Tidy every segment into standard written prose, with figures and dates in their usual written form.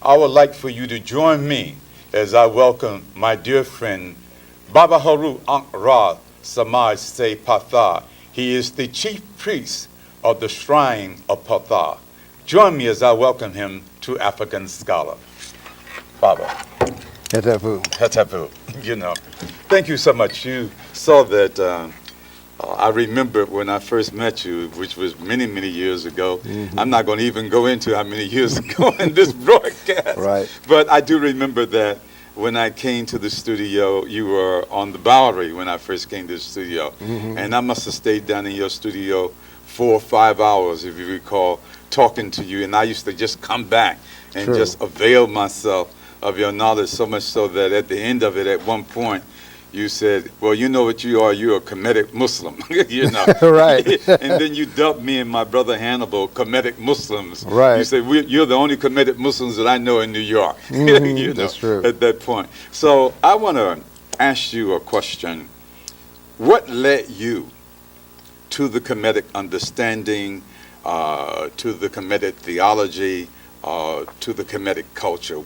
I would like for you to join me as I welcome my dear friend, Baba Haru Ankh Ra Samaj Se Patha. He is the chief priest of the Shrine of Patha. Join me as I welcome him to African Scholar. Baba. Hetapu. Hetapu. You know, thank you so much. You saw that. I remember when I first met you, which was many, many years ago. Mm-hmm. I'm not going to even go into how many years ago in this broadcast. Right. But I do remember that when I came to the studio, you were on the Bowery when I first came to the studio. Mm-hmm. And I must have stayed down in your studio 4 or 5 hours, if you recall, talking to you. And I used to just come back and True. just avail myself of your knowledge, so much so that at the end of it, at one point, you said, well, you know what you are. You're a Kemetic Muslim, you know. Right. And then you dubbed me and my brother Hannibal Kemetic Muslims. Right. You said, you're the only Kemetic Muslims that I know in New York. Mm-hmm. You know, that's true. at that point. So I want to ask you a question. What led you to the Kemetic understanding, to the Kemetic theology, to the Kemetic culture?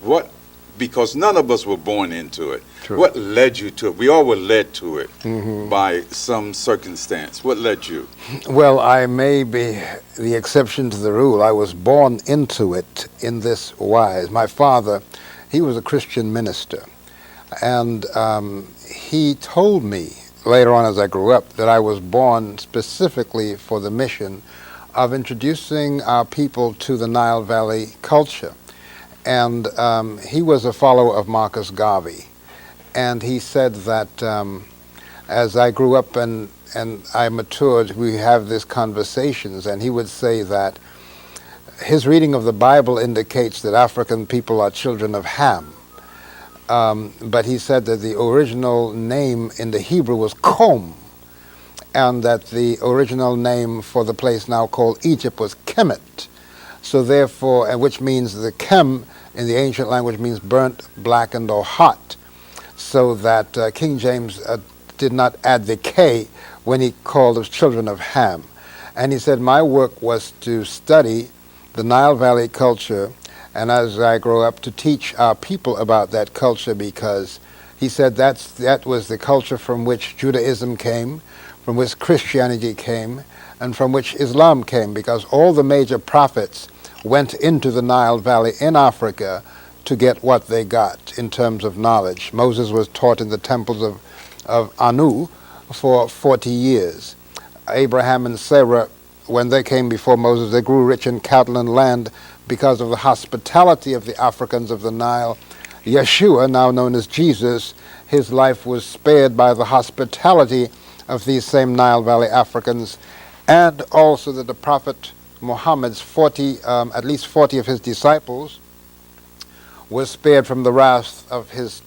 Because none of us were born into it. True. What led you to it? We all were led to it Mm-hmm. by some circumstance. What led you? Well, I may be the exception to the rule. I was born into it in this wise. My father, he was a Christian minister. And he told me later on as I grew up that I was born specifically for the mission of introducing our people to the Nile Valley culture. And he was a follower of Marcus Garvey. And he said that as I grew up and I matured, we have these conversations, and he would say that his reading of the Bible indicates that African people are children of Ham. But he said that the original name in the Hebrew was Com, and that the original name for the place now called Egypt was Kemet. So therefore, which means the Kem in the ancient language means burnt, blackened, or hot. So that King James did not add the K when he called us children of Ham. And he said my work was to study the Nile Valley culture, and as I grow up to teach our people about that culture, because he said that was the culture from which Judaism came, from which Christianity came, and from which Islam came, because all the major prophets went into the Nile Valley in Africa to get what they got in terms of knowledge. Moses was taught in the temples of Anu for 40 years. Abraham and Sarah, when they came before Moses, they grew rich in cattle and land because of the hospitality of the Africans of the Nile. Yeshua, now known as Jesus, his life was spared by the hospitality of these same Nile Valley Africans, and also that the Prophet Muhammad's at least 40 of his disciples was spared from the wrath of his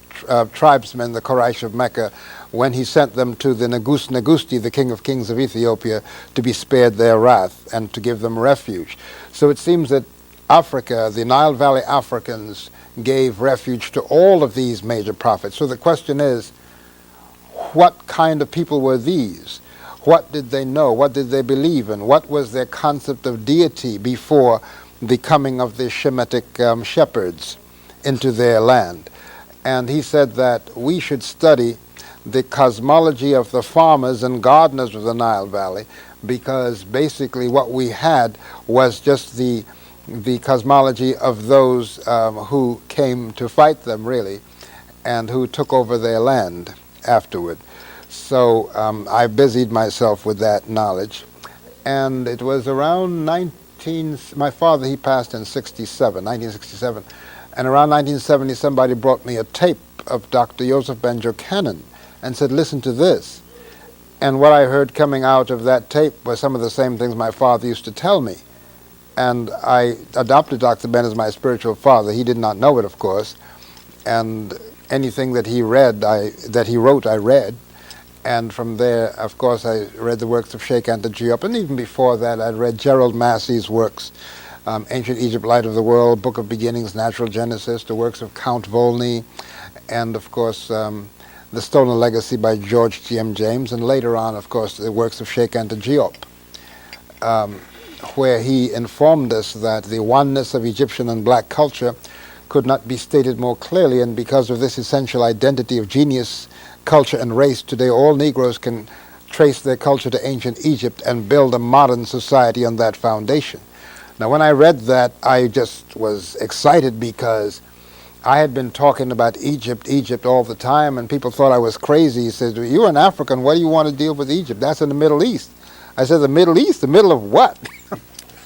tribesmen, the Quraysh of Mecca, when he sent them to the Negusti, the king of kings of Ethiopia, to be spared their wrath and to give them refuge. So it seems that Africa, the Nile Valley Africans, gave refuge to all of these major prophets. So the question is, what kind of people were these? What did they know? What did they believe in? What was their concept of deity before the coming of the Kemetic shepherds into their land? And he said that we should study the cosmology of the farmers and gardeners of the Nile Valley, because basically what we had was just the cosmology of those who came to fight them, really, and who took over their land afterward. So I busied myself with that knowledge, and it was around my father, he passed in 1967, and around 1970 somebody brought me a tape of Dr. Joseph Ben Jochanan and said, listen to this. And what I heard coming out of that tape was some of the same things my father used to tell me. And I adopted Dr. Ben as my spiritual father. He did not know it, of course, and anything that he wrote, I read. And from there, of course, I read the works of Sheikh Anta Diop, and even before that, I'd read Gerald Massey's works, Ancient Egypt, Light of the World, Book of Beginnings, Natural Genesis, the works of Count Volney, and of course, The Stolen Legacy by George G.M. James, and later on, of course, the works of Sheikh Anta Diop, where he informed us that the oneness of Egyptian and black culture could not be stated more clearly, and because of this essential identity of genius, culture, and race, today all Negroes can trace their culture to ancient Egypt and build a modern society on that foundation. Now, when I read that, I just was excited because I had been talking about Egypt all the time, and people thought I was crazy. He said, "You're an African. What do you want to deal with Egypt? That's in the Middle East." I said, "The Middle East? The middle of what?"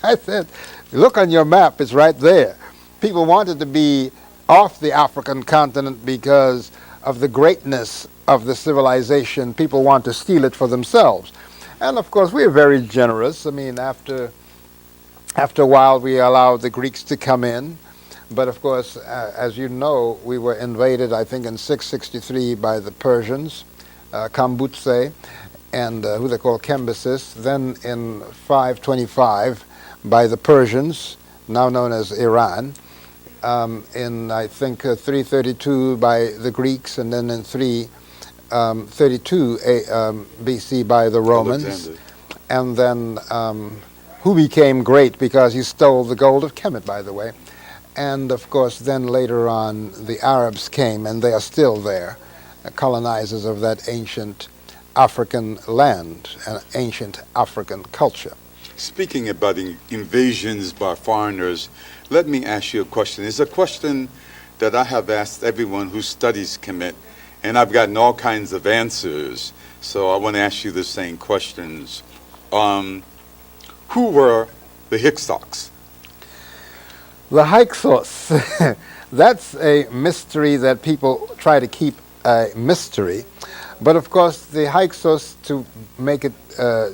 I said, "Look on your map. It's right there." People wanted to be off the African continent because of the greatness of the civilization. People want to steal it for themselves. And of course, we are very generous. I mean, after a while, we allowed the Greeks to come in. But of course, as you know, we were invaded, I think, in 663 by the Persians, Kambutse, and who they call Cambyses. Then in 525 by the Persians, now known as Iran. In, I think, 332 by the Greeks, and then in 332 BC by the Romans. Alexander. And then who became great because he stole the gold of Kemet, by the way. And of course, then later on, the Arabs came, and they are still there, colonizers of that ancient African land, an ancient African culture. Speaking about invasions by foreigners, let me ask you a question. It's a question that I have asked everyone who studies Kemet, and I've gotten all kinds of answers. So I want to ask you the same questions. Who were the Hyksos? The Hyksos, that's a mystery that people try to keep a mystery. But of course, the Hyksos, to make it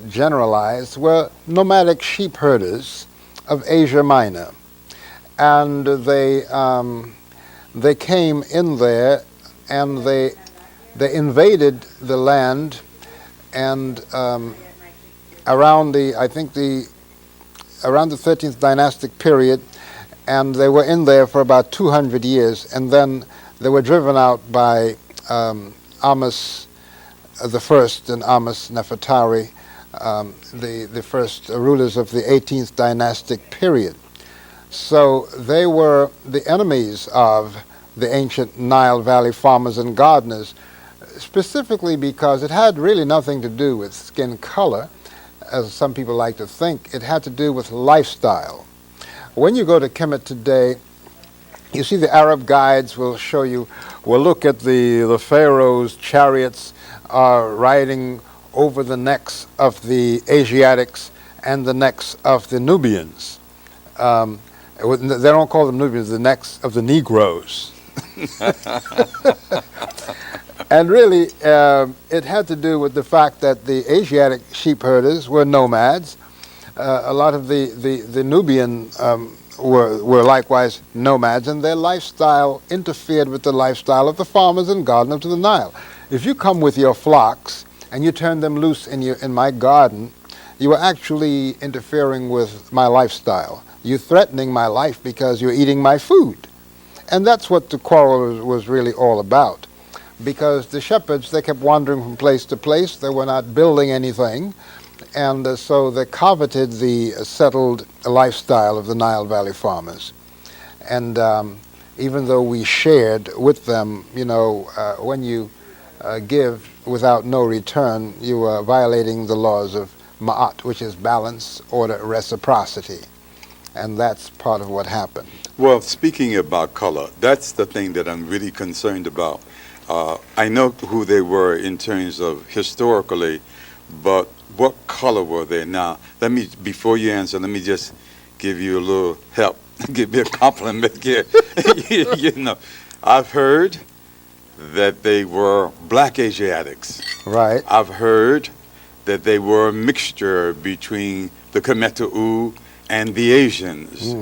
generalized, were nomadic sheep herders of Asia Minor. And they came in there, and they invaded the land, and around the 13th dynastic period, and they were in there for about 200 years, and then they were driven out by Amos the First and Amos Nefertari, the first rulers of the 18th dynastic period. So they were the enemies of the ancient Nile Valley farmers and gardeners, specifically because it had really nothing to do with skin color, as some people like to think. It had to do with lifestyle. When you go to Kemet today, you see the Arab guides will show you, will look at the pharaoh's chariots riding over the necks of the Asiatics and the necks of the Nubians. They don't call them Nubians, the necks of the Negroes. And really, it had to do with the fact that the Asiatic sheep herders were nomads. A lot of the Nubian were likewise nomads, and their lifestyle interfered with the lifestyle of the farmers and gardeners of the Nile. If you come with your flocks and you turn them loose in my garden, you are actually interfering with my lifestyle. You're threatening my life because you're eating my food. And that's what the quarrel was really all about. Because the shepherds, they kept wandering from place to place. They were not building anything. And so they coveted the settled lifestyle of the Nile Valley farmers. And even though we shared with them, when you give without no return, you are violating the laws of Ma'at, which is balance, order, reciprocity. And that's part of what happened. Well, speaking about color, that's the thing that I'm really concerned about. I know who they were in terms of historically, but what color were they? Now, before you answer, let me just give you a little help, give me a compliment here. I've heard that they were black Asiatics. Right. I've heard that they were a mixture between the Kemetu and the Asians.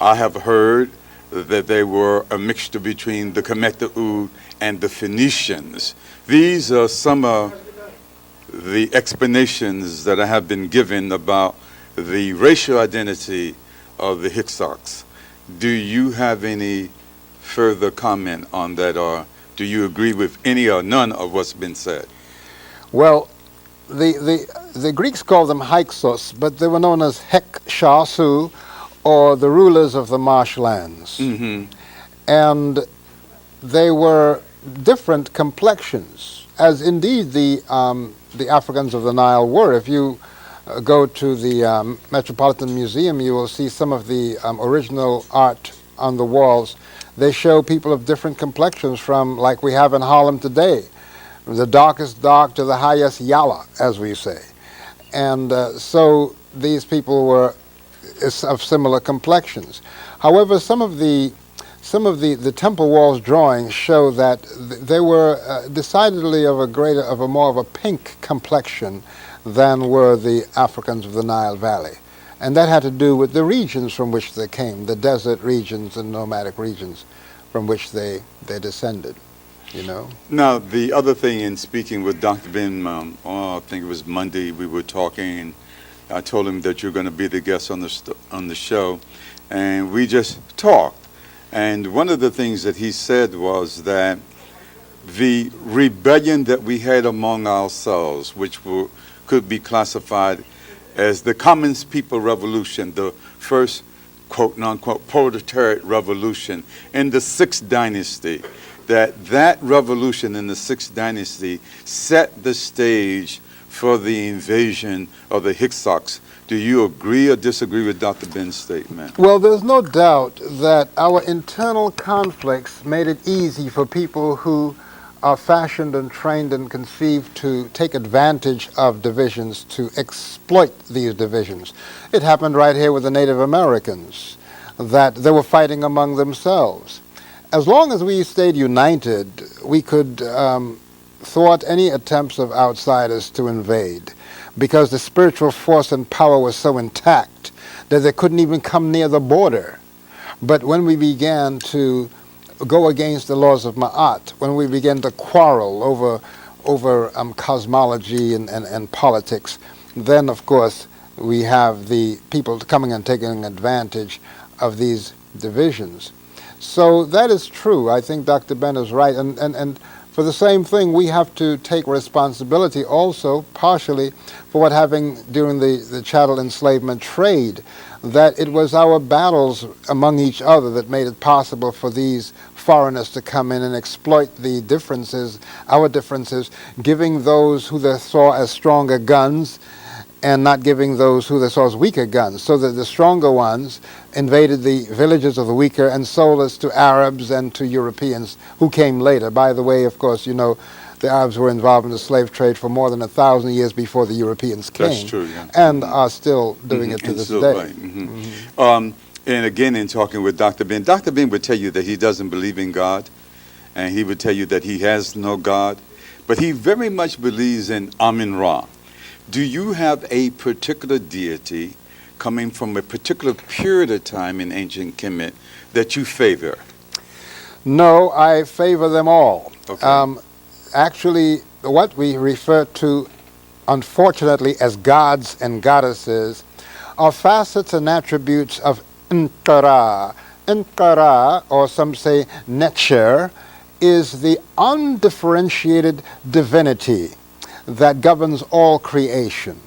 I have heard that they were a mixture between the Kemetu and the Phoenicians. These are some of the explanations that I have been given about the racial identity of the Hyksos. Do you have any further comment on that, or do you agree with any or none of what's been said? Well, the Greeks called them Hyksos, but they were known as Hekshasu or the rulers of the marshlands. Mm-hmm. And they were different complexions, as indeed the Africans of the Nile were. If you go to the Metropolitan Museum, you will see some of the original art on the walls. They show people of different complexions, from like we have in Harlem today, from the darkest dark to the highest yellow, as we say. And so these people were of similar complexions. However, some of the temple walls drawings show that they were decidedly of a more of a pink complexion than were the Africans of the Nile Valley. And that had to do with the regions from which they came, the desert regions and nomadic regions from which they descended, you know. Now, the other thing, in speaking with Dr. Ben, I think it was Monday, we were talking, and I told him that you're going to be the guest on the show, and we just talked. And one of the things that he said was that the rebellion that we had among ourselves, which could be classified as the Common People Revolution, the first quote-unquote proletariat revolution in the Sixth Dynasty, that revolution in the Sixth Dynasty set the stage for the invasion of the Hyksos. Do you agree or disagree with Dr. Ben's statement? Well, there's no doubt that our internal conflicts made it easy for people who are fashioned and trained and conceived to take advantage of divisions, to exploit these divisions. It happened right here with the Native Americans, that they were fighting among themselves. As long as we stayed united, we could thwart any attempts of outsiders to invade, because the spiritual force and power was so intact that they couldn't even come near the border. But when we began to go against the laws of Ma'at, when we began to quarrel over cosmology and politics, then of course we have the people coming and taking advantage of these divisions. So that is true. I think Dr. Ben is right. And for the same thing, we have to take responsibility also, partially, for what happened during the chattel enslavement trade, that it was our battles among each other that made it possible for these foreigners to come in and exploit the differences, our differences, giving those who they saw as stronger guns and not giving those who they saw as weaker guns, so that the stronger ones invaded the villages of the weaker and sold us to Arabs and to Europeans who came later. By the way, of course, you know, the Arabs were involved in the slave trade for more than 1,000 years before the Europeans came. That's true, yeah. And are still doing it to this day. Right. And again, in talking with Dr. Ben would tell you that he doesn't believe in God, and he would tell you that he has no God, but he very much believes in Amun-Ra. Do you have a particular deity coming from a particular period of time in ancient Kemet that you favor? No, I favor them all. Okay. Actually, what we refer to, unfortunately, as gods and goddesses are facets and attributes of Nkara. Nkara, or some say Netcher, is the undifferentiated divinity that governs all creation.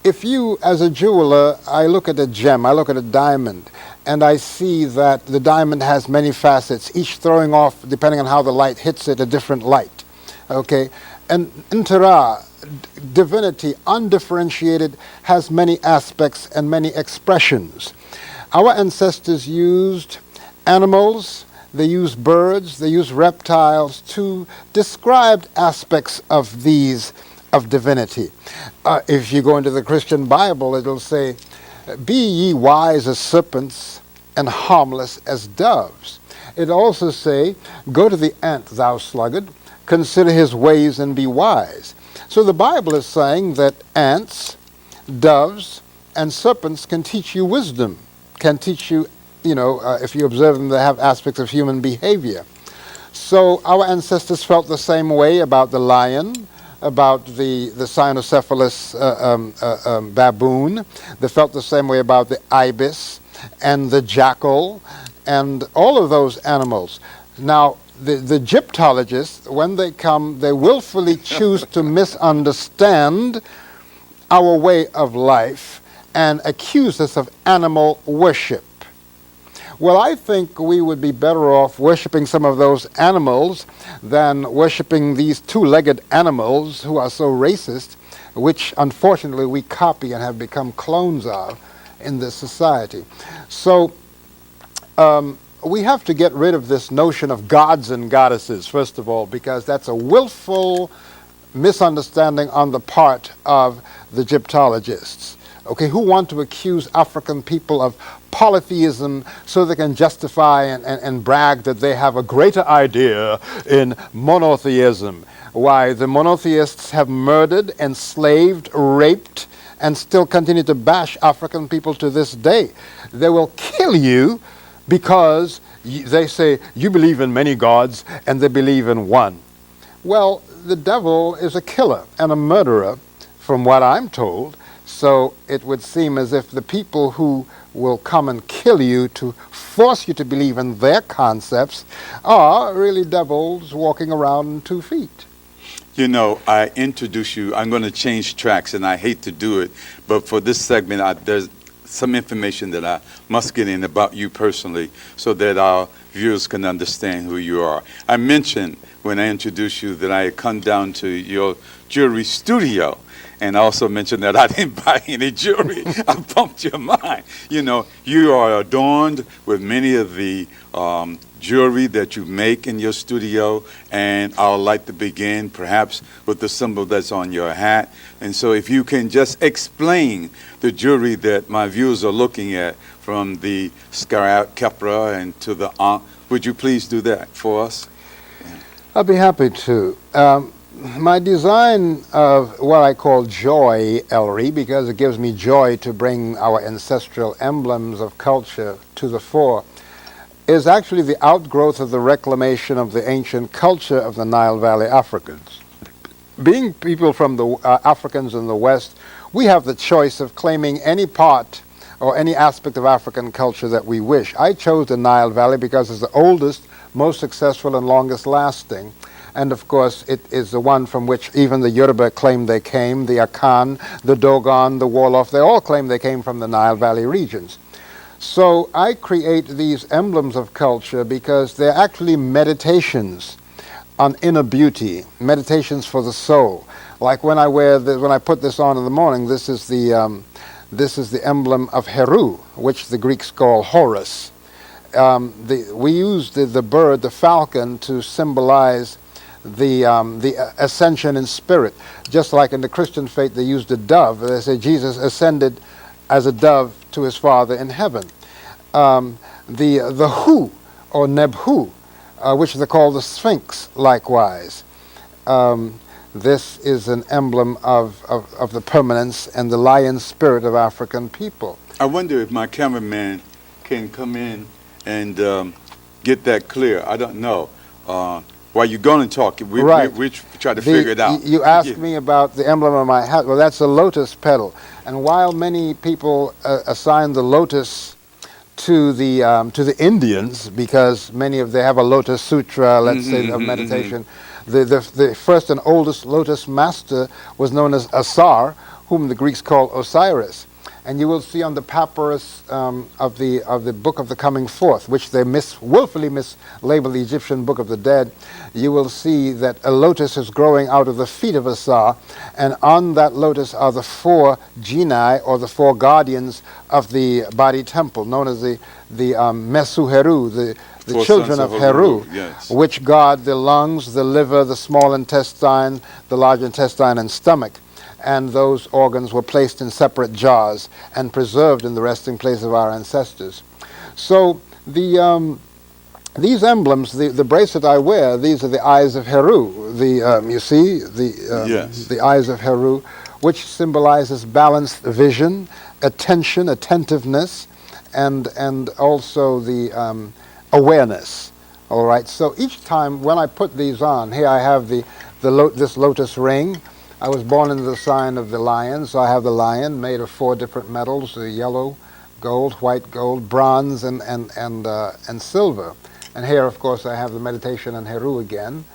If you, as a jeweler, I look at a gem, I look at a diamond, and I see that the diamond has many facets, each throwing off, depending on how the light hits it, a different light. Okay? And Ntara, divinity, undifferentiated, has many aspects and many expressions. Our ancestors used animals, they used birds, they used reptiles to describe aspects of these, of divinity. If you go into the Christian Bible, it'll say, "Be ye wise as serpents and harmless as doves." It also say, "Go to the ant, thou sluggard, consider his ways and be wise." So the Bible is saying that ants, doves, and serpents can teach you wisdom, can teach you, if you observe them, they have aspects of human behavior. So our ancestors felt the same way about the lion, about the cynocephalous baboon. They felt the same way about the ibis and the jackal and all of those animals. Now, the Egyptologists, when they come, they willfully choose to misunderstand our way of life and accuse us of animal worship. Well, I think we would be better off worshiping some of those animals than worshiping these two-legged animals who are so racist, which unfortunately we copy and have become clones of in this society. So we have to get rid of this notion of gods and goddesses, first of all, because that's a willful misunderstanding on the part of the Egyptologists, okay, who want to accuse African people of polytheism so they can justify and brag that they have a greater idea in monotheism. Why, the monotheists have murdered, enslaved, raped, and still continue to bash African people to this day. They will kill you because they say you believe in many gods and they believe in one. Well, the devil is a killer and a murderer, from what I'm told, so it would seem as if the people who will come and kill you to force you to believe in their concepts are really devils walking around on 2 feet. You know, I introduce you, I'm going to change tracks, and I hate to do it, but for this segment, there's some information that I must get in about you personally so that our viewers can understand who you are. I mentioned when I introduced you that I had come down to your jewelry studio, and I also mentioned that I didn't buy any jewelry. I bumped your mind. You know, you are adorned with many of the jewelry that you make in your studio, and I would like to begin perhaps with the symbol that's on your hat. And so if you can just explain the jewelry that my viewers are looking at, from the scarab kepra and to the ankh, would you please do that for us? I'll be happy to. My design of what I call joy ellery, because it gives me joy to bring our ancestral emblems of culture to the fore, is actually the outgrowth of the reclamation of the ancient culture of the Nile Valley Africans. Being people from the Africans in the West, we have the choice of claiming any part or any aspect of African culture that we wish. I chose the Nile Valley because it's the oldest, most successful, and longest lasting. And of course, it is the one from which even the Yoruba claim they came, the Akan, the Dogon, the Wolof, they all claim they came from the Nile Valley regions. So I create these emblems of culture because they're actually meditations on inner beauty, meditations for the soul. Like when I when I put this on in the morning, this is the emblem of Heru, which the Greeks call Horus. We use the bird, the falcon, to symbolize the ascension in spirit. Just like in the Christian faith, they use the dove. They say Jesus ascended as a dove to his Father in heaven. The Hu, or Nebhu, which they call the Sphinx, likewise. This is an emblem of the permanence and the lion spirit of African people. I wonder if my cameraman can come in and get that clear. I don't know. While you're going to talk, we try to figure it out. You asked me about the emblem of my hat. Well, that's a lotus petal. And while many people assign the lotus to the Indians, because many of they have a lotus sutra, let's say, of meditation, the first and oldest lotus master was known as Asar, whom the Greeks call Osiris. And you will see on the papyrus of the Book of the Coming Forth, which they willfully mislabel the Egyptian Book of the Dead, you will see that a lotus is growing out of the feet of Asar, and on that lotus are the 4 genii, or the 4 guardians of the body temple, known as the Mesu Heru, the children of Heru, yes, which guard the lungs, the liver, the small intestine, the large intestine, and stomach. And those organs were placed in separate jars and preserved in the resting place of our ancestors. So these emblems, the bracelet I wear, these are the eyes of Heru. You see yes, the eyes of Heru, which symbolizes balanced vision, attention, attentiveness, and also the awareness. All right. So each time when I put these on, here I have this lotus ring. I was born into the sign of the lion, so I have the lion made of 4 different metals: the yellow, gold, white gold, bronze, and silver. And here, of course, I have the meditation on Heru again.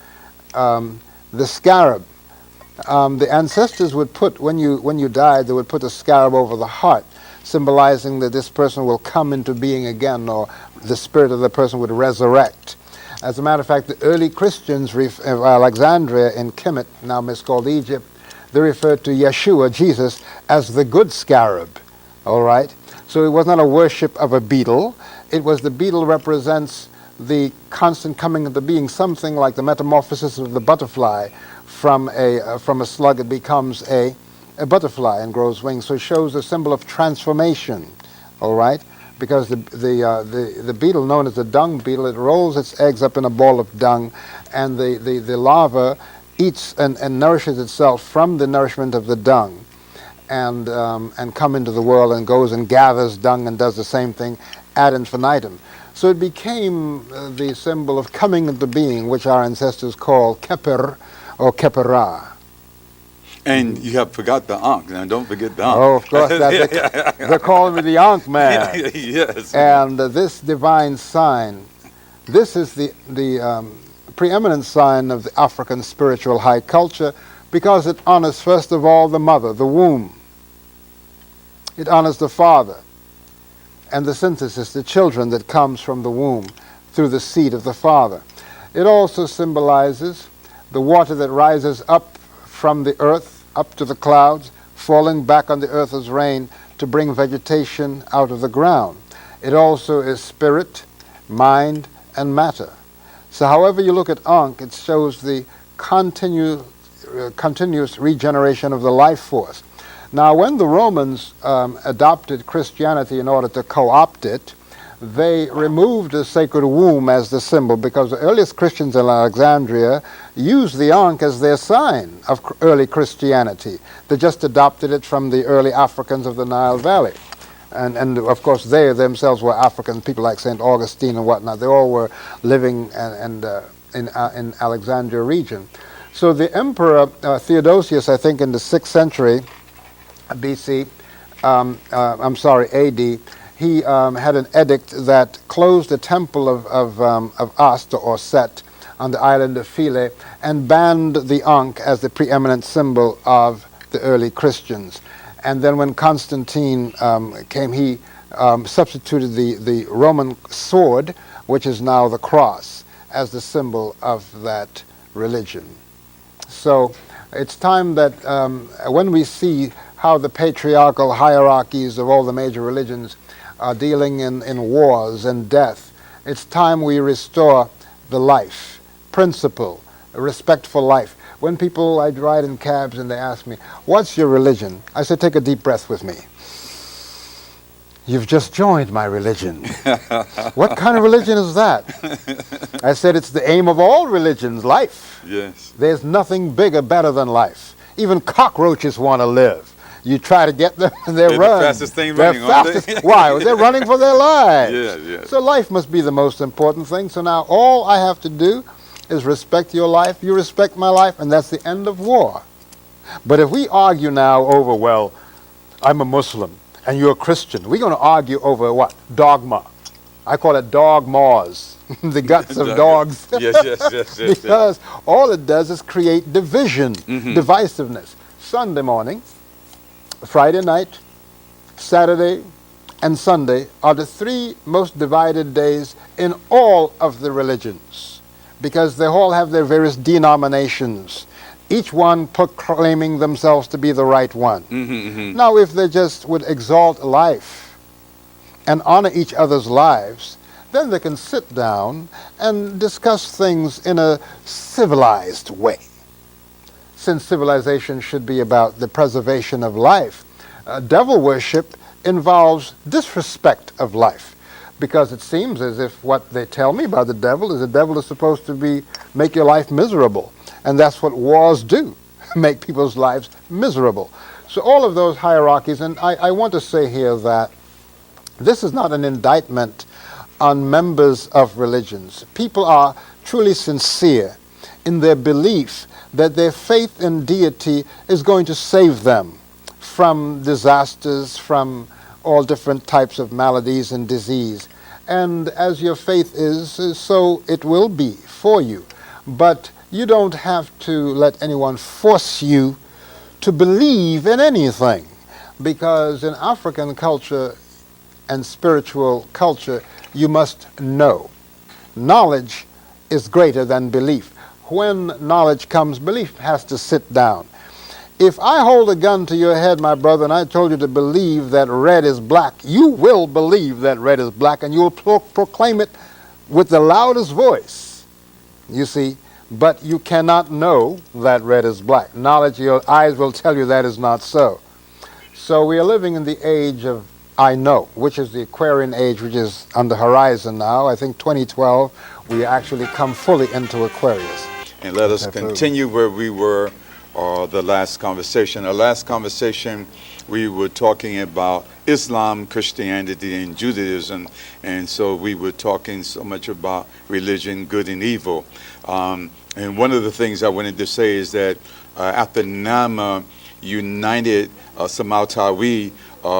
The scarab. The ancestors would put, when you died, they would put a scarab over the heart, symbolizing that this person will come into being again, or the spirit of the person would resurrect. As a matter of fact, the early Christians of Alexandria in Kemet, now miscalled Egypt, they referred to Yeshua, Jesus, as the good scarab. All right? So it was not a worship of a beetle. It was the beetle represents the constant coming into being, something like the metamorphosis of the butterfly. From a slug it becomes a butterfly and grows wings. So it shows a symbol of transformation. All right? Because the beetle, known as the dung beetle, it rolls its eggs up in a ball of dung, and the larva eats and nourishes itself from the nourishment of the dung, and come into the world and goes and gathers dung and does the same thing ad infinitum. So it became the symbol of coming into being, which our ancestors called Keper or Keperah. And you have forgot the Ankh. Now, don't forget the Ankh. Oh, of course. They're calling me the Ankh man. Yes. And this divine sign, this is the preeminent sign of the African spiritual high culture, because it honors, first of all, the mother, the womb. It honors the father and the synthesis, the children that comes from the womb through the seed of the father. It also symbolizes the water that rises up from the earth, up to the clouds, falling back on the earth as rain to bring vegetation out of the ground. It also is spirit, mind, and matter. So however you look at Ankh, it shows the continuous regeneration of the life force. Now, when the Romans adopted Christianity in order to co-opt it, they removed the sacred womb as the symbol, because the earliest Christians in Alexandria used the Ankh as their sign of early Christianity. They just adopted it from the early Africans of the Nile Valley. And of course, they themselves were African, people like St. Augustine and whatnot. They all were living in Alexandria region. So the Emperor Theodosius, I think in the 6th century BC, AD, he had an edict that closed the temple of Ast or Set on the island of Philae and banned the Ankh as the preeminent symbol of the early Christians. And then when Constantine came, he substituted the Roman sword, which is now the cross, as the symbol of that religion. So it's time that when we see how the patriarchal hierarchies of all the major religions are dealing in wars and death, it's time we restore the life principle, a respectful life. When people, I ride in cabs and they ask me, what's your religion? I say, take a deep breath with me. You've just joined my religion. What kind of religion is that? I said, it's the aim of all religions, life. Yes. There's nothing bigger, better than life. Even cockroaches want to live. You try to get them, they're the run. fastest thing running, fastest. aren't they? Why? They're running for their lives. Yeah, yeah. So life must be the most important thing. So now all I have to do is respect your life, you respect my life, and that's the end of war. But if we argue now over, well, I'm a Muslim and you're a Christian, we're going to argue over what? Dogma. I call it dog maws, the guts of dogs. Yes. Because all it does is create division, divisiveness. Sunday morning, Friday night, Saturday, and Sunday are the 3 most divided days in all of the religions, because they all have their various denominations, each one proclaiming themselves to be the right one. Now, if they just would exalt life and honor each other's lives, then they can sit down and discuss things in a civilized way. Since civilization should be about the preservation of life, devil worship involves disrespect of life, because it seems as if what they tell me about the devil is supposed to make your life miserable, and that's what wars do, make people's lives miserable. So all of those hierarchies, and I want to say here that this is not an indictment on members of religions. People are truly sincere in their belief that their faith in deity is going to save them from disasters, from all different types of maladies and disease. And as your faith is, so it will be for you. But you don't have to let anyone force you to believe in anything, because in African culture and spiritual culture, you must know. Knowledge is greater than belief. When knowledge comes, belief has to sit down. If I hold a gun to your head, my brother, and I told you to believe that red is black, you will believe that red is black, and you will proclaim it with the loudest voice, you see, but you cannot know that red is black. Knowledge, your eyes will tell you that is not so. So we are living in the age of I know, which is the Aquarian age, which is on the horizon now. I think 2012, we actually come fully into Aquarius. And let us continue where we were the last conversation. The last conversation, we were talking about Islam, Christianity, and Judaism. And so we were talking so much about religion, good and evil. And one of the things I wanted to say is that after Nama united Samatawi,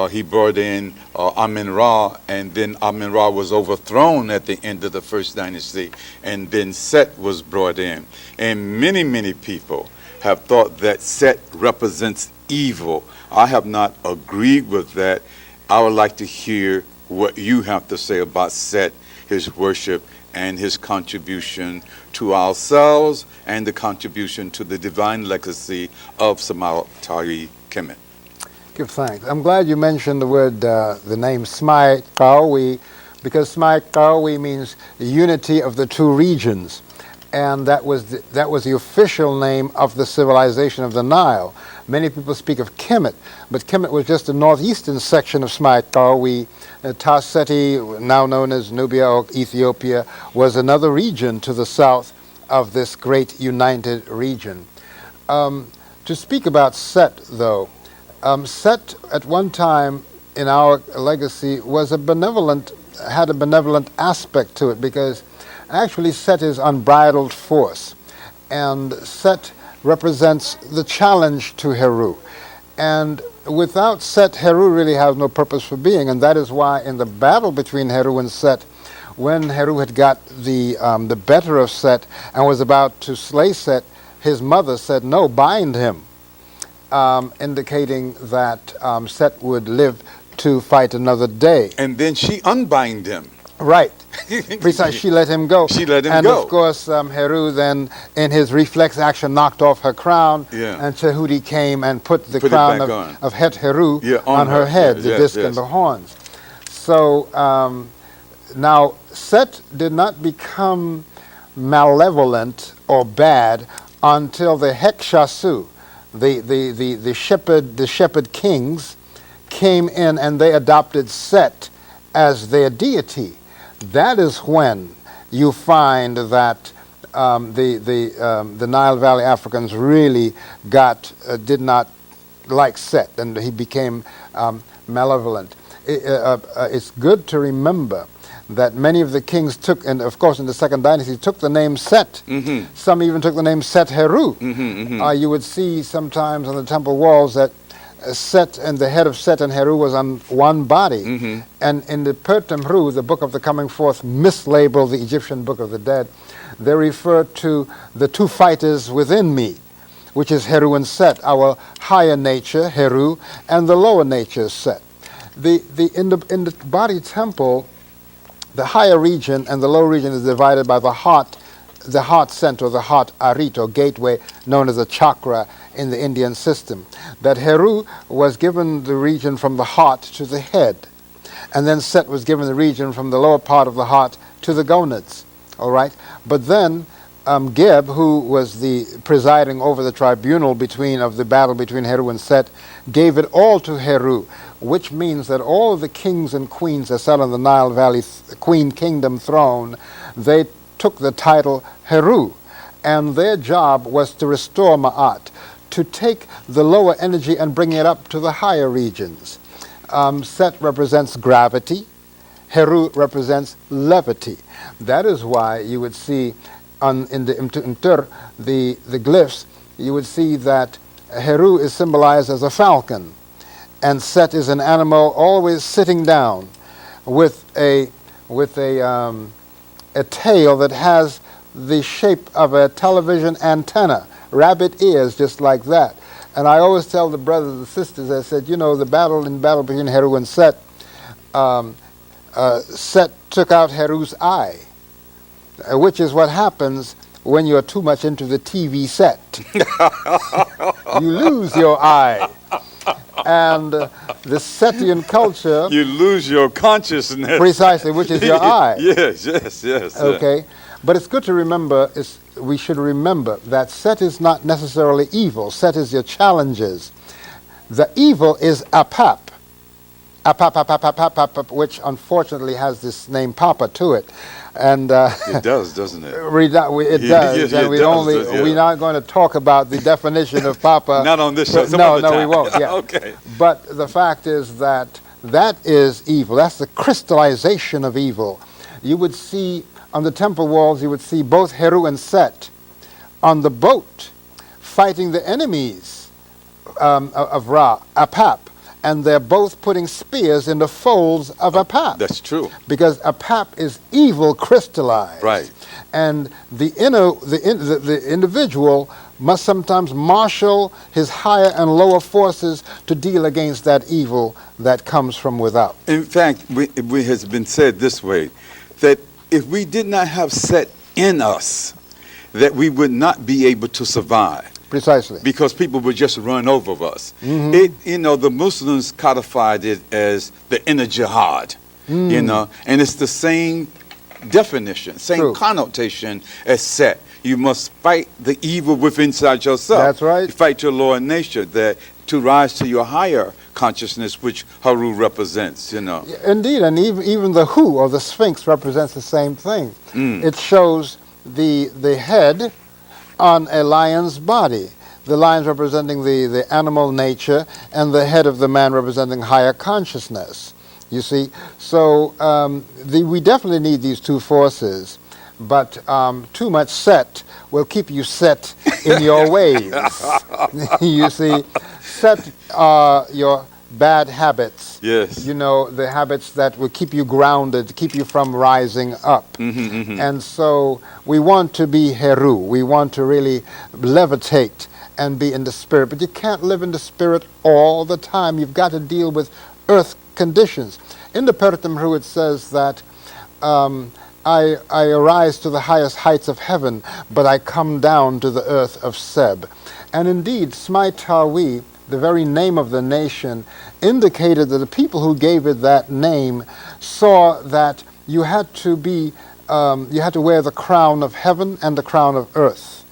he brought in Amin-Ra, and then Amin-Ra was overthrown at the end of the first dynasty, and then Set was brought in. And many, many people have thought that Set represents evil. I have not agreed with that. I would like to hear what you have to say about Set, his worship, and his contribution to ourselves, and the contribution to the divine legacy of Samatawi Kemet. Give thanks. I'm glad you mentioned the word, the name Smai Kawi, because Smai Kawi means the unity of the two regions, and that was the official name of the civilization of the Nile. Many people speak of Kemet, but Kemet was just the northeastern section of Smai Kawi. Tarseti, now known as Nubia or Ethiopia, was another region to the south of this great united region. To speak about Set, though, Set at one time in our legacy was had a benevolent aspect to it, because actually Set is unbridled force, and Set represents the challenge to Heru. And without Set, Heru really has no purpose for being, and that is why in the battle between Heru and Set, when Heru had got the better of Set and was about to slay Set, his mother said, "No, bind him." Indicating that Set would live to fight another day. And then she unbind him. Right. Precisely, she let him go. She let him and go. And of course, Heru then, in his reflex action, knocked off her crown. Yeah. And Tahuti came and put the crown of Het Heru on her head, the disc and the horns. So now, Set did not become malevolent or bad until the Hekshasu, the shepherd kings, came in and they adopted Set as their deity. That is when you find that the Nile Valley Africans really did not like Set, and he became malevolent. It's good to remember that many of the kings took, and of course in the second dynasty, took the name Set. Mm-hmm. Some even took the name Set Heru. Mm-hmm, mm-hmm. You would see sometimes on the temple walls that Set and the head of Set and Heru was on one body. Mm-hmm. And in the Pertemru, the book of the coming forth, mislabeled the Egyptian book of the dead, they refer to the two fighters within me, which is Heru and Set, our higher nature, Heru, and the lower nature, Set. In the body temple, the higher region and the lower region is divided by the heart center, the heart arit, or gateway, known as a chakra in the Indian system. That Heru was given the region from the heart to the head, and then Set was given the region from the lower part of the heart to the gonads. All right, but then Geb, who was the presiding over the tribunal of the battle between Heru and Set, gave it all to Heru, which means that all of the kings and queens that sat on the Nile Valley Queen Kingdom throne, they took the title Heru, and their job was to restore Ma'at, to take the lower energy and bring it up to the higher regions. Set represents gravity, Heru represents levity. That is why you would see in the glyphs, you would see that Heru is symbolized as a falcon, and Set is an animal always sitting down with a tail that has the shape of a television antenna, rabbit ears, just like that. And I always tell the brothers and sisters, I said, the battle between Heru and Set, Set took out Heru's eye, which is what happens when you're too much into the TV set. You lose your eye. And the Setian culture... You lose your consciousness. Precisely, which is your eye. Yes. Okay. But it's good to remember, we should remember that Set is not necessarily evil. Set is your challenges. The evil is Apap. Apap, which unfortunately has this name Papa to it. And it does, doesn't it? It does. And we're not going to talk about the definition of Papa. Not on this show. No, we won't. Yeah. Okay. But the fact is that is evil. That's the crystallization of evil. You would see on the temple walls, you would see both Heru and Set on the boat fighting the enemies of Ra, Apap. And they're both putting spears in the folds of Apap. That's true. Because Apap is evil crystallized. Right. And the individual must sometimes marshal his higher and lower forces to deal against that evil that comes from without. In fact, it has been said this way, that if we did not have Set in us, that we would not be able to survive. Precisely. Because people would just run over us. Mm-hmm. The Muslims codified it as the inner jihad, and it's the same definition, same connotation as Set. You must fight the evil within inside yourself. That's right. You fight your lower nature to rise to your higher consciousness, which Haru represents, Indeed, and even the Hu, or the Sphinx, represents the same thing. It shows the head on a lion's body. The lions representing the animal nature, and the head of the man representing higher consciousness. You see? So we definitely need these two forces, but too much Set will keep you set in your ways. You see? Set your bad habits. Yes. The habits that will keep you grounded, keep you from rising up. And so we want to be Heru. We want to really levitate and be in the spirit. But you can't live in the spirit all the time. You've got to deal with earth conditions. In the Pertem Heru, it says that I arise to the highest heights of heaven, but I come down to the earth of Seb. And indeed, Smai-Tawi, the very name of the nation, indicated that the people who gave it that name saw that you had to wear the crown of heaven and the crown of earth,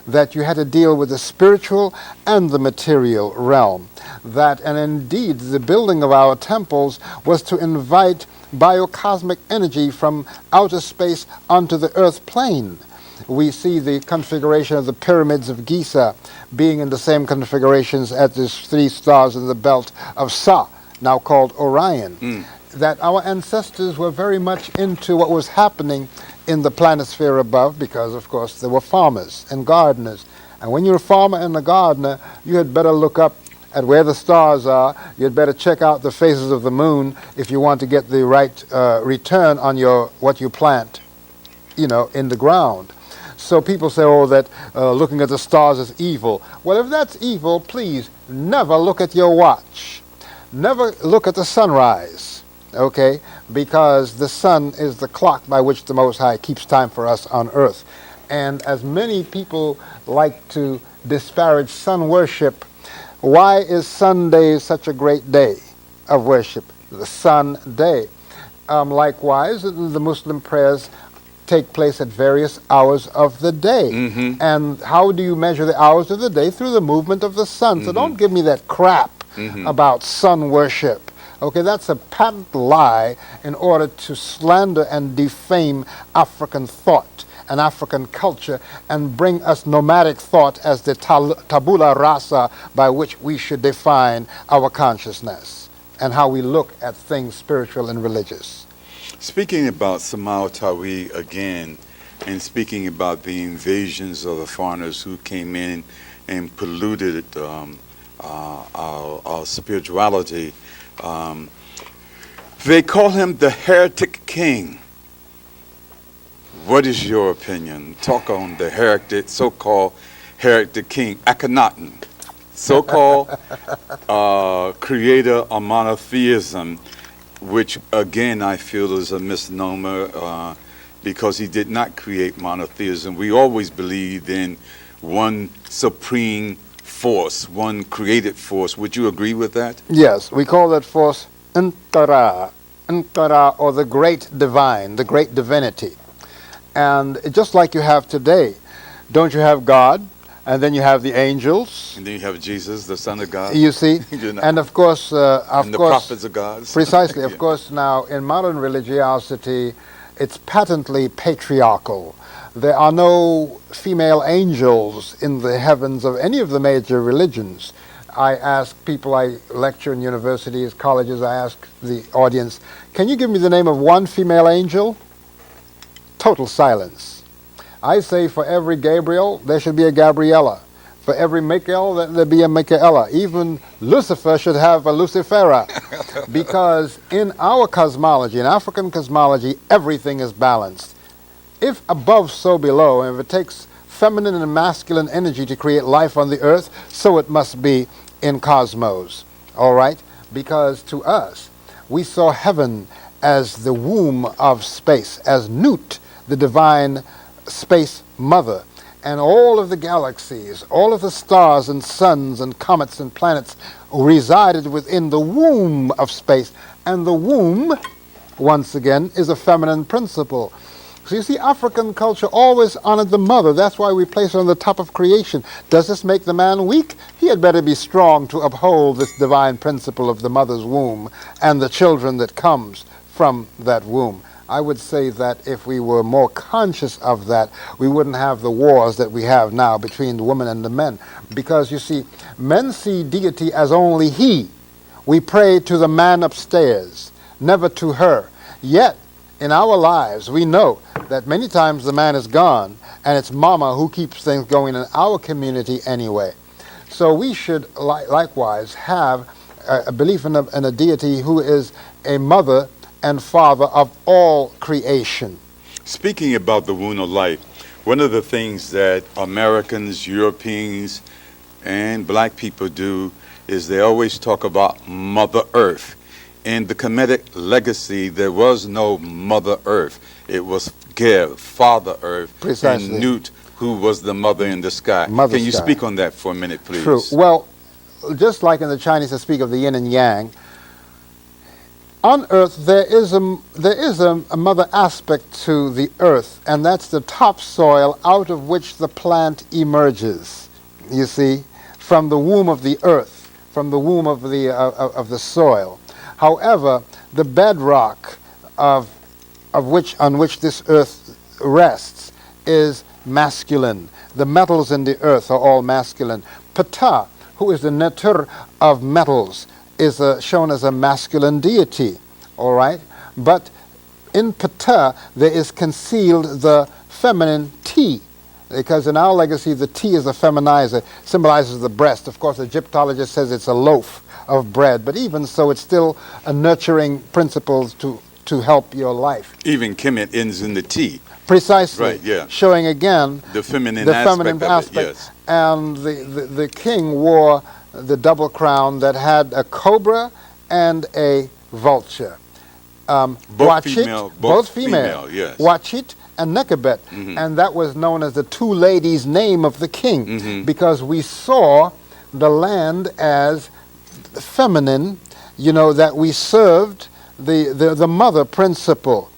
that you had to deal with the spiritual and the material realm, and indeed the building of our temples was to invite biocosmic energy from outer space onto the earth plane. We see the configuration of the pyramids of Giza being in the same configurations as the 3 stars in the belt of Sa, now called Orion. That our ancestors were very much into what was happening in the planisphere above, because, of course, there were farmers and gardeners. And when you're a farmer and a gardener, you had better look up at where the stars are. You'd better check out the phases of the moon if you want to get the right return on what you plant, in the ground. So people say, that looking at the stars is evil. Well, if that's evil, please never look at your watch. Never look at the sunrise, okay? Because the sun is the clock by which the Most High keeps time for us on earth. And as many people like to disparage sun worship, why is Sunday such a great day of worship? The sun day. Likewise, the Muslim prayers take place at various hours of the day. And how do you measure the hours of the day? Through the movement of the sun. So don't give me that crap about sun worship. Okay, that's a patent lie in order to slander and defame African thought and African culture and bring us nomadic thought as the tabula rasa by which we should define our consciousness and how we look at things spiritual and religious. Speaking about Smai-Tawi again, and speaking about the invasions of the foreigners who came in and polluted our spirituality, they call him the heretic king. What is your opinion? Talk on the so-called heretic king, Akhenaten, so-called creator of monotheism, which again I feel is a misnomer because he did not create monotheism. We always believed in one supreme force, one created force. Would you agree with that? Yes, we call that force Nkara, or the great divine, the great divinity. And just like you have today, don't you have God, and then you have the angels, And then you have Jesus, the Son of God. you see, You know, and of course, and the prophets of God. precisely, of Yeah. course, now in modern religiosity, it's patently patriarchal. There are no female angels in the heavens of any of the major religions. I ask people, I lecture in universities, colleges, I ask the audience, can you give me the name of one female angel? Total silence. I say for every Gabriel, there should be a Gabriella. For every Michael, there be a Michaela. Even Lucifer should have a Lucifera. Because in our cosmology, in African cosmology, everything is balanced. If above, so below, and if it takes feminine and masculine energy to create life on the earth, so it must be in cosmos. All right? Because to us, we saw heaven as the womb of space, as Nut, the divine space mother. And all of the galaxies, all of the stars and suns and comets and planets resided within the womb of space. And the womb, once again, is a feminine principle. So you see, African culture always honored the mother. That's why we place her on the top of creation. Does this make the man weak? He had better be strong to uphold this divine principle of the mother's womb and the children that comes from that womb. I would say that if we were more conscious of that, we wouldn't have the wars that we have now between the women and the men. Because, you see, men see deity as only he. We pray to the man upstairs, never to her. Yet, in our lives, we know that many times the man is gone, and it's mama who keeps things going in our community anyway. So we should likewise have a belief in a deity who is a mother and father of all creation. Speaking about the womb of life, one of the things that Americans, Europeans, and black people do is they always talk about Mother Earth. In the Kemetic legacy, there was no Mother Earth. It was Geb, Father Earth, Precisely. and Nut, who was the mother in the sky. Mother Can you sky. speak on that for a minute, please? True. Well, just like in the Chinese they speak of the yin and yang, on earth there is a mother aspect to the earth, and that's the topsoil out of which the plant emerges, you see, from the womb of the earth, from the womb of the soil. However, the bedrock on which this earth rests is masculine. The metals in the earth are all masculine. Ptah, who is the neter of metals, is shown as a masculine deity, all right? But in Ptah, there is concealed the feminine T, because in our legacy, the T is a feminizer, symbolizes the breast. Of course, Egyptologist says it's a loaf of bread, but even so, it's still a nurturing principle to help your life. Even Kemet ends in the T. Precisely. Right, yeah. Showing again The feminine aspect of it, yes. And the king wore the double crown that had a cobra and a vulture. Both female, yes. Wachit and Nekabet. And that was known as the two ladies' name of the king, because we saw the land as feminine, you know, that we served the mother principle.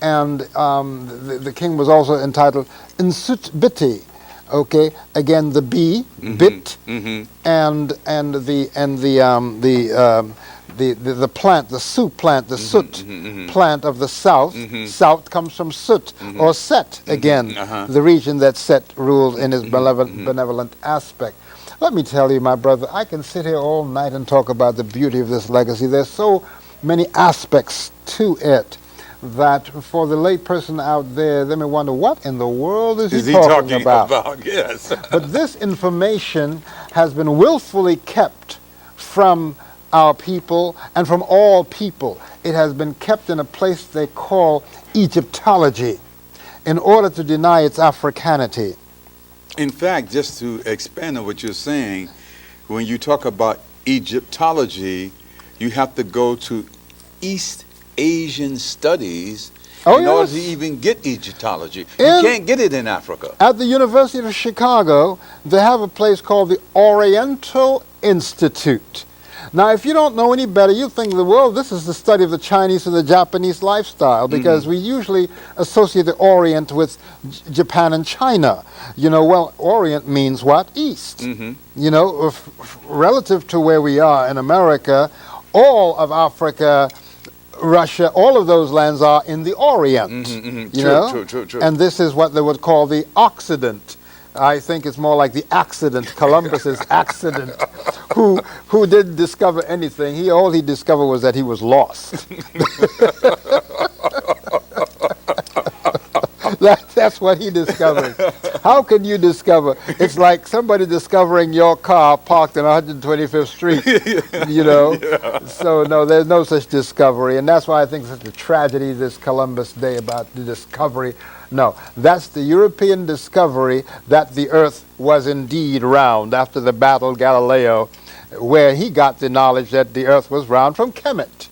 And the king was also entitled Insut Biti, okay, again the bee, bit, and the plant, the soot plant, the soot plant of the south. South comes from soot, or Set, again, the region that Set ruled in his benevolent aspect. Let me tell you, my brother, I can sit here all night and talk about the beauty of this legacy. There's so many aspects to it that for the lay person out there, they may wonder, what in the world is he talking about? Yes. But this information has been willfully kept from our people and from all people. It has been kept in a place they call Egyptology in order to deny its Africanity. In fact, just to expand on what you're saying, when you talk about Egyptology, you have to go to East Asian studies Oh, in order to yes. even get Egyptology. You In- can't get it in Africa. At the University of Chicago, they have a place called the Oriental Institute. Now, if you don't know any better, you think, well, this is the study of the Chinese and the Japanese lifestyle, because we usually associate the Orient with Japan and China. You know, well, Orient means what? East. You know, relative to where we are in America, all of Africa, Russia, all of those lands are in the Orient. You know? True. And this is what they would call the Occident. I think it's more like the accident, Columbus's accident. Who didn't discover anything. All he discovered was that he was lost. That's what he discovered. How can you discover? It's like somebody discovering your car parked on 125th Street, you know. Yeah. So, no, there's no such discovery. And that's why I think it's such a tragedy, this Columbus Day, about the discovery. No, that's the European discovery that the earth was indeed round after the battle Galileo, where he got the knowledge that the earth was round from Kemet.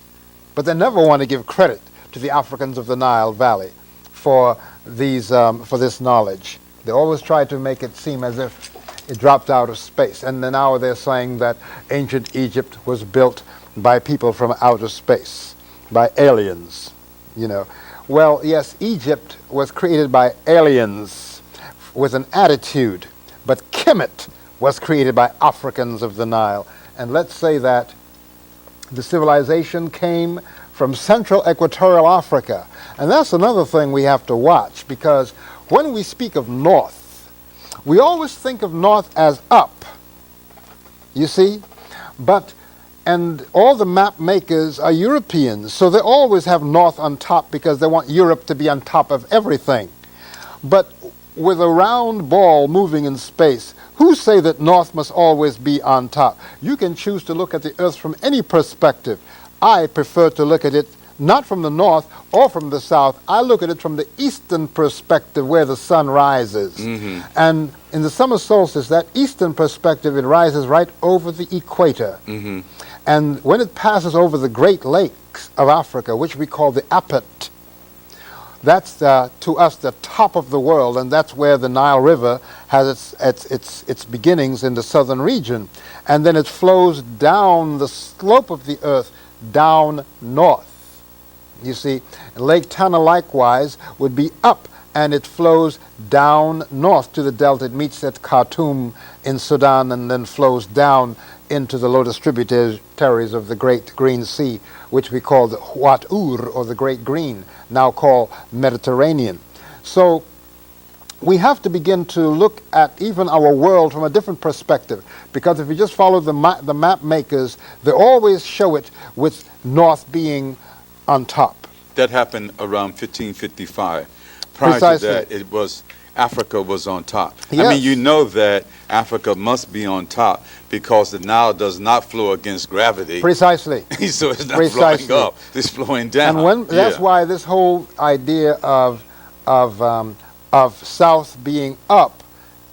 But they never want to give credit to the Africans of the Nile Valley for this knowledge. They always try to make it seem as if it dropped out of space. And then now they're saying that ancient Egypt was built by people from outer space, by aliens, you know. Well, yes, Egypt was created by aliens with an attitude, but Kemet was created by Africans of the Nile. And let's say that the civilization came from Central Equatorial Africa. And that's another thing we have to watch, because when we speak of north, we always think of north as up, you see? And all the map makers are Europeans, so they always have north on top because they want Europe to be on top of everything. But with a round ball moving in space, who say that north must always be on top? You can choose to look at the earth from any perspective. I prefer to look at it not from the north or from the south. I look at it from the eastern perspective, where the sun rises. And in the summer solstice, that eastern perspective, it rises right over the equator. And when it passes over the Great Lakes of Africa, which we call the Apet, that's to us the top of the world, and that's where the Nile River has its beginnings in the southern region. And then it flows down the slope of the earth, down north. You see, Lake Tana likewise would be up, and it flows down north to the delta. It meets at Khartoum in Sudan and then flows down into the lotus tributaries of the Great Green Sea, which we call the Huat Ur, or the Great Green, now called Mediterranean. So we have to begin to look at even our world from a different perspective, because if you just follow the map makers, they always show it with north being on top. That happened around 1555. Prior Precisely. to that, it was Africa was on top. Yes. I mean, you know that Africa must be on top because the Nile does not flow against gravity. Precisely. So it's not Precisely. flowing up; it's flowing down. And that's why this whole idea of south being up,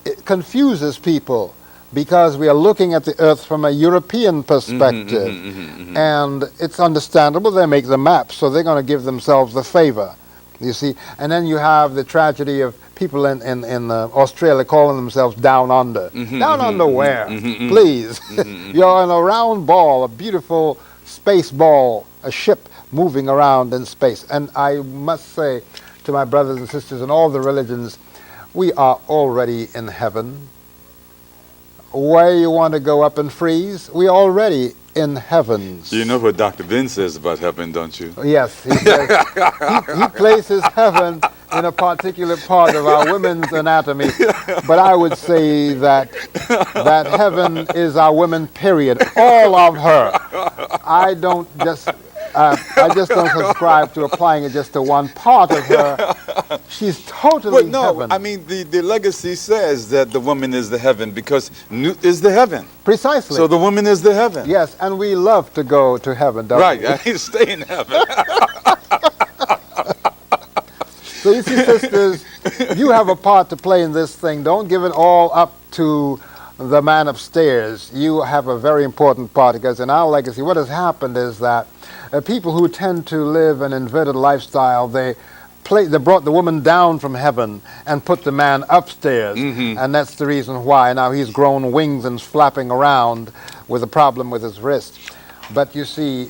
it confuses people, because we are looking at the earth from a European perspective. And it's understandable. They make the map, so they're going to give themselves the favor, you see. And then you have the tragedy of people in Australia calling themselves down under. Down under where? Please. You're in a round ball, a beautiful space ball, a ship moving around in space. And I must say to my brothers and sisters in all the religions, we are already in heaven. Where you want to go up and freeze? We're already in heavens. You know what Dr. Ben says about heaven, don't you? Yes, he says, he places heaven in a particular part of our women's anatomy, but I would say that heaven is our women, period. All of her. I just don't subscribe to applying it just to one part of her. She's totally heaven. I mean, the legacy says that the woman is the heaven because Newt is the heaven. Precisely. So the woman is the heaven. Yes, and we love to go to heaven, don't we? Right, I need to stay in heaven. So you see, sisters, you have a part to play in this thing. Don't give it all up to the man upstairs, you have a very important part, because in our legacy, what has happened is that people who tend to live an inverted lifestyle, they brought the woman down from heaven and put the man upstairs, and that's the reason why now he's grown wings and flapping around with a problem with his wrist. But you see,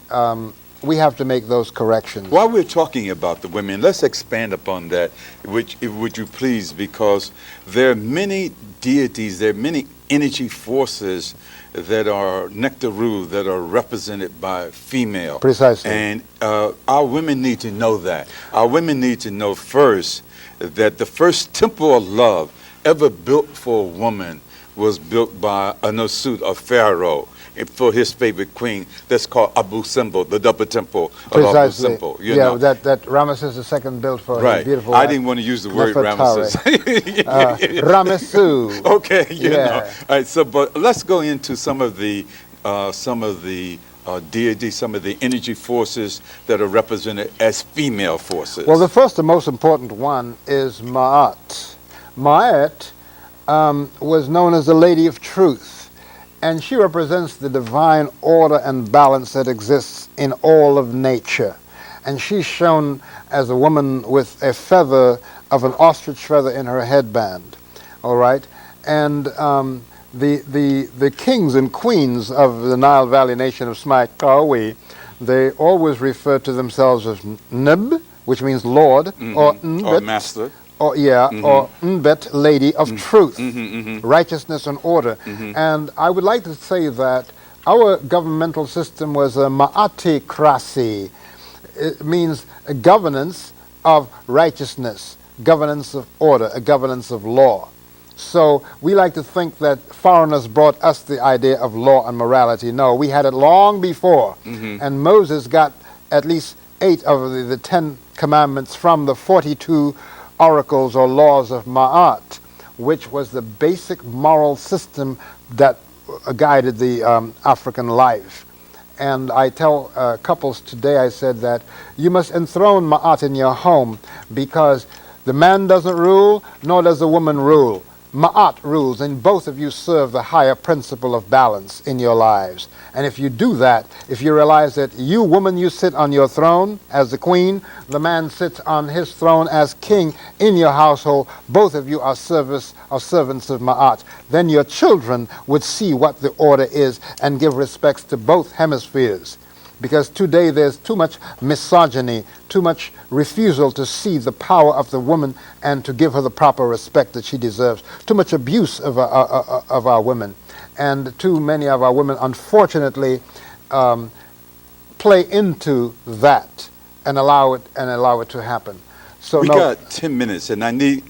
we have to make those corrections. While we're talking about the women, let's expand upon that, would you please, because there are many deities, there are many energy forces that are nectaru, that are represented by female. Precisely. And our women need to know that. Our women need to know first that the first temple of love ever built for a woman was built by a Nosut, a pharaoh, for his favorite queen. That's called Abu Simbel, the double temple of Abu Simbel. You know? that Ramesses II built for his beautiful I didn't want to use the word Ramesses. Ramesu. Okay, you know. All right, so but let's go into some of the deities, some of the energy forces that are represented as female forces. Well, the first and most important one is Ma'at. Ma'at was known as the Lady of Truth, and she represents the divine order and balance that exists in all of nature. And she's shown as a woman with a feather of an ostrich feather in her headband, all right? And the kings and queens of the Nile Valley nation of Smaikawi, they always refer to themselves as Nib, which means Lord, or Nbet, or Master. Or or Nbet, Lady of Truth, righteousness and order. And I would like to say that our governmental system was a ma'aticracy. It means a governance of righteousness, governance of order, a governance of law. So we like to think that foreigners brought us the idea of law and morality. No, we had it long before. And Moses got at least 8 of the 10 commandments from the 42 oracles or laws of Ma'at, which was the basic moral system that guided the African life. And I tell couples today, I said that you must enthrone Ma'at in your home, because the man doesn't rule, nor does the woman rule. Ma'at rules, and both of you serve the higher principle of balance in your lives. And if you do that, if you realize that you, woman, you sit on your throne as the queen, the man sits on his throne as king in your household, both of you are servants of Ma'at, then your children would see what the order is and give respects to both hemispheres. Because today there's too much misogyny, too much refusal to see the power of the woman and to give her the proper respect that she deserves. Too much abuse of our women. And too many of our women, unfortunately, play into that and allow it to happen. So we got 10 minutes, and I need.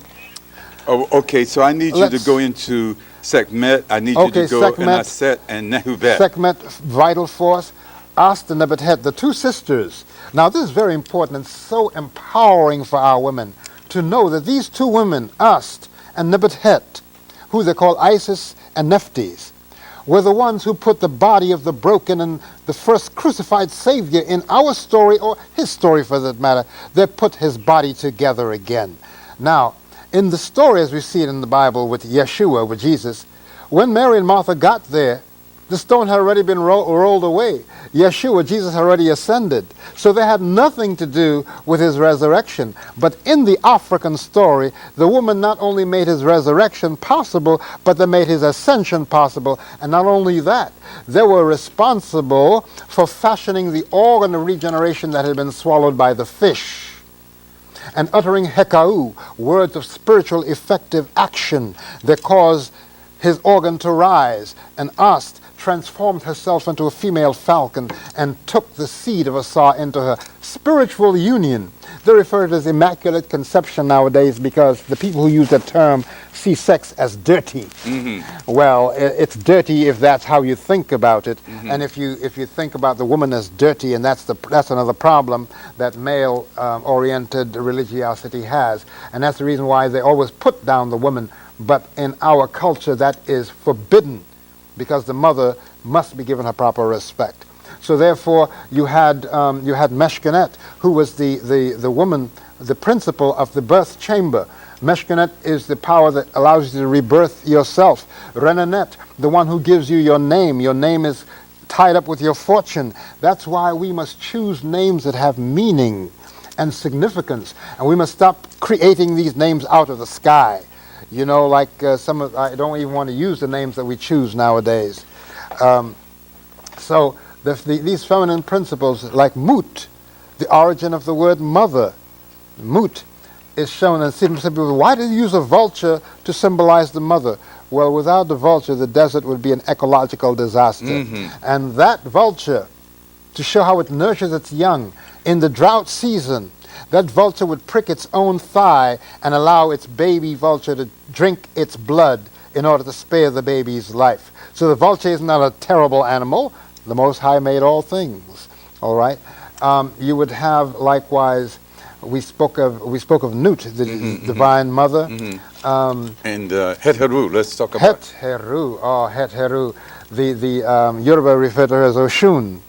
Oh, okay. So I need you to go into Sekhmet. I need you to go in Aset and Nehuvet. Sekhmet, vital force. Ast and Nebuchadnezzar, the two sisters. Now this is very important and so empowering for our women to know that these two women, Ast and Nebuchadnezzar, who they call Isis and Nephthys, were the ones who put the body of the broken and the first crucified Savior in our story, or his story for that matter. They put his body together again. Now, in the story as we see it in the Bible with Yeshua, with Jesus, when Mary and Martha got there, the stone had already been rolled away. Yeshua, Jesus, had already ascended. So they had nothing to do with his resurrection. But in the African story, the woman not only made his resurrection possible, but they made his ascension possible. And not only that, they were responsible for fashioning the organ of regeneration that had been swallowed by the fish, and uttering hekau, words of spiritual effective action that caused his organ to rise. And Ast transformed herself into a female falcon and took the seed of Asar into her spiritual union. They refer to it as immaculate conception nowadays because the people who use that term see sex as dirty. Well, it's dirty if that's how you think about it, and if you think about the woman as dirty, and that's another problem that male oriented religiosity has, and that's the reason why they always put down the woman. But in our culture, that is forbidden, because the mother must be given her proper respect. So therefore, you had Meshkenet, who was the woman, the principle of the birth chamber. Meshkenet is the power that allows you to rebirth yourself. Renenet, the one who gives you your name. Your name is tied up with your fortune. That's why we must choose names that have meaning and significance, and we must stop creating these names out of the sky. You know, like I don't even want to use the names that we choose nowadays. So these feminine principles, like Mut, the origin of the word mother, Mut, is shown. And some people, why did you use a vulture to symbolize the mother? Well, without the vulture, the desert would be an ecological disaster. And that vulture, to show how it nurtures its young, in the drought season, that vulture would prick its own thigh and allow its baby vulture to drink its blood in order to spare the baby's life. So the vulture is not a terrible animal. The Most High made all things. All right. You would have likewise. We spoke of Nut, the divine mother. And Het Heru, let's talk about Het Heru. Oh, Het Heru. The Yoruba refer to her as Oshun.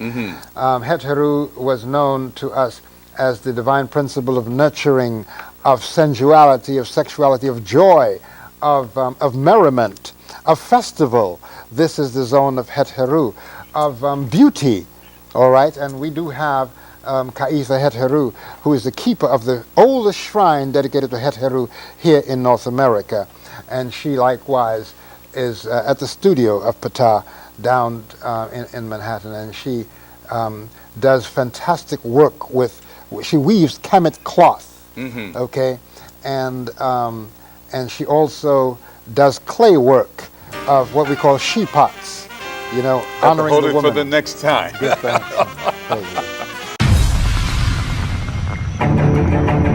Het Heru was known to us as the divine principle of nurturing, of sensuality, of sexuality, of joy, of merriment, of festival. This is the zone of Het Heru, of beauty. All right, and we do have Kaisa Het Heru, who is the keeper of the oldest shrine dedicated to Het Heru here in North America. And she likewise is at the studio of Ptah down in Manhattan, and she does fantastic work she weaves Kemet cloth, okay, and she also does clay work of what we call she pots, you know, honoring hold the it woman. for the next time. Yes, thank you. Praise you.